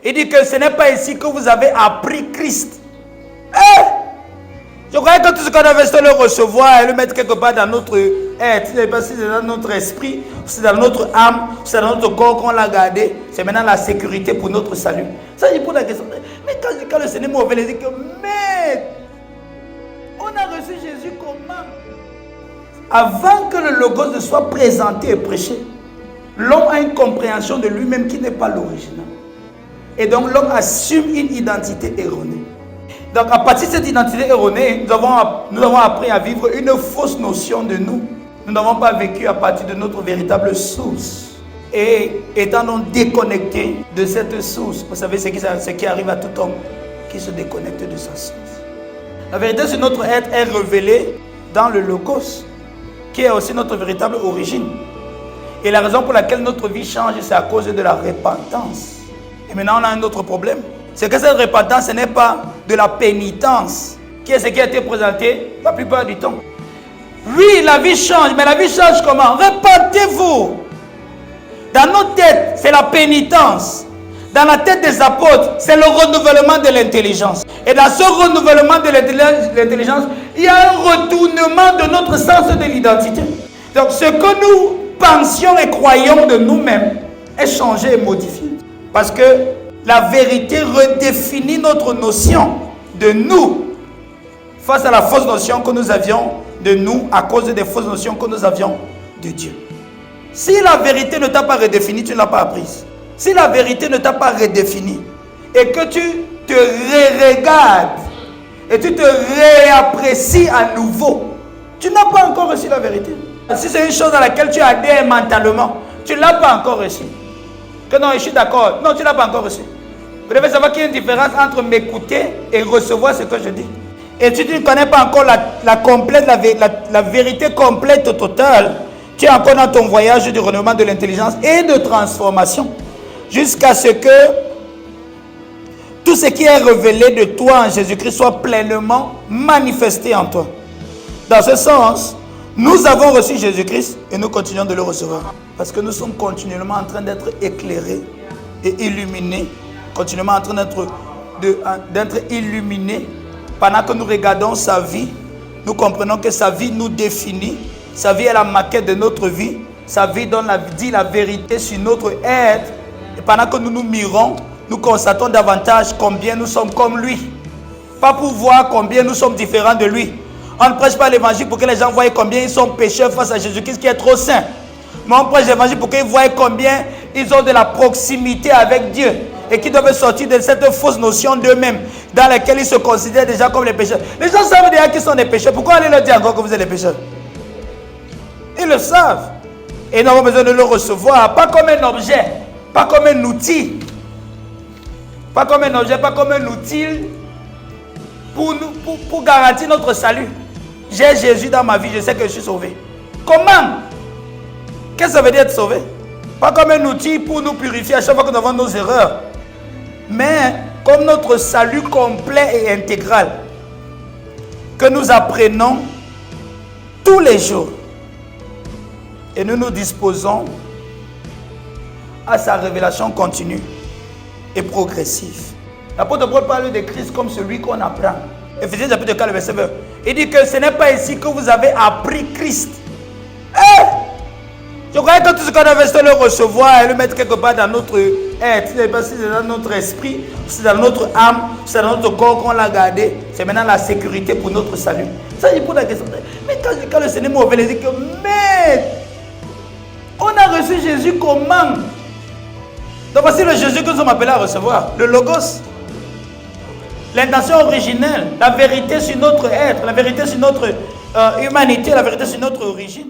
Il dit que ce n'est pas ici que vous avez appris Christ. Eh! Je croyais que tout ce qu'on avait, c'est le recevoir et le mettre quelque part dans notre être. Si c'est dans notre esprit, c'est dans notre âme, c'est dans notre corps qu'on l'a gardé. C'est maintenant la sécurité pour notre salut. Ça, je pose la question. Mais quand le Seigneur m'a ouvert, il dit que, mais, on a reçu Jésus comment? Avant que le Logos ne soit présenté et prêché, l'homme a une compréhension de lui-même qui n'est pas l'original. Et donc l'homme assume une identité erronée. Donc à partir de cette identité erronée, nous avons appris à vivre une fausse notion de nous. Nous n'avons pas vécu à partir de notre véritable source. Et étant donc déconnectés de cette source, vous savez ce qui arrive à tout homme qui se déconnecte de sa source. La vérité sur notre être est révélée dans le Logos, qui est aussi notre véritable origine. Et la raison pour laquelle notre vie change, c'est à cause de la repentance. Et maintenant, on a un autre problème. C'est que cette repentance, ce n'est pas de la pénitence, qui est ce qui a été présenté la plupart du temps. Oui, la vie change, mais la vie change comment? Repentez-vous. Dans nos têtes, c'est la pénitence. Dans la tête des apôtres, c'est le renouvellement de l'intelligence. Et dans ce renouvellement de l'intelligence, il y a un retournement de notre sens de l'identité. Donc ce que nous pensions et croyons de nous-mêmes est changé et modifié. Parce que la vérité redéfinit notre notion de nous face à la fausse notion que nous avions de nous à cause des fausses notions que nous avions de Dieu. Si la vérité ne t'a pas redéfini, tu ne l'as pas apprise. Si la vérité ne t'a pas redéfini et que tu te regardes et tu te réapprécies à nouveau, tu n'as pas encore reçu la vérité. Si c'est une chose à laquelle tu adhères mentalement, tu ne l'as pas encore reçu. Que non, je suis d'accord. Non, tu ne l'as pas encore reçu. Vous devez savoir qu'il y a une différence entre m'écouter et recevoir ce que je dis. Et si tu ne connais pas encore la vérité complète, totale, tu es encore dans ton voyage du renouvellement de l'intelligence et de transformation. Jusqu'à ce que tout ce qui est révélé de toi en Jésus-Christ soit pleinement manifesté en toi. Dans ce sens, nous avons reçu Jésus-Christ et nous continuons de le recevoir. Parce que nous sommes continuellement en train d'être éclairés et illuminés. Continuellement en train d'être illuminés. Pendant que nous regardons sa vie, nous comprenons que sa vie nous définit. Sa vie est la maquette de notre vie. Sa vie dit la vérité sur notre être. Et pendant que nous nous mirons, nous constatons davantage combien nous sommes comme lui. Pas pour voir combien nous sommes différents de lui. On ne prêche pas l'évangile pour que les gens voient combien ils sont pécheurs face à Jésus-Christ qui est trop saint. Mais on prêche l'évangile pour qu'ils voient combien ils ont de la proximité avec Dieu. Et qu'ils doivent sortir de cette fausse notion d'eux-mêmes dans laquelle ils se considèrent déjà comme les pécheurs. Les gens savent déjà qu'ils sont des pécheurs. Pourquoi aller leur dire encore que vous êtes des pécheurs? Ils le savent. Et nous avons besoin de le recevoir, pas comme un objet, pas comme un outil. Pas comme un objet, pas comme un outil pour garantir notre salut. J'ai Jésus dans ma vie, je sais que je suis sauvé. Comment? Qu'est-ce que ça veut dire être sauvé? Pas comme un outil pour nous purifier à chaque fois que nous avons nos erreurs. Mais comme notre salut complet et intégral que nous apprenons tous les jours. Et nous nous disposons à sa révélation continue et progressive. L'apôtre Paul parle de Christ comme celui qu'on apprend. Éphésiens chapitre 4, verset 20. Il dit que ce n'est pas ici que vous avez appris Christ. Eh! Je croyais que tout ce qu'on avait, c'est le recevoir et le mettre quelque part dans notre être. Si c'est dans notre esprit, c'est dans notre âme, c'est dans notre corps qu'on l'a gardé. C'est maintenant la sécurité pour notre salut. Ça, je pose la question. Mais quand le Seigneur m'a ouvert, il dit que, mais, on a reçu Jésus comment? Donc voici le Jésus que nous sommes appelés à recevoir. Le Logos. L'intention originelle. La vérité sur notre être. La vérité sur notre humanité. La vérité sur notre origine.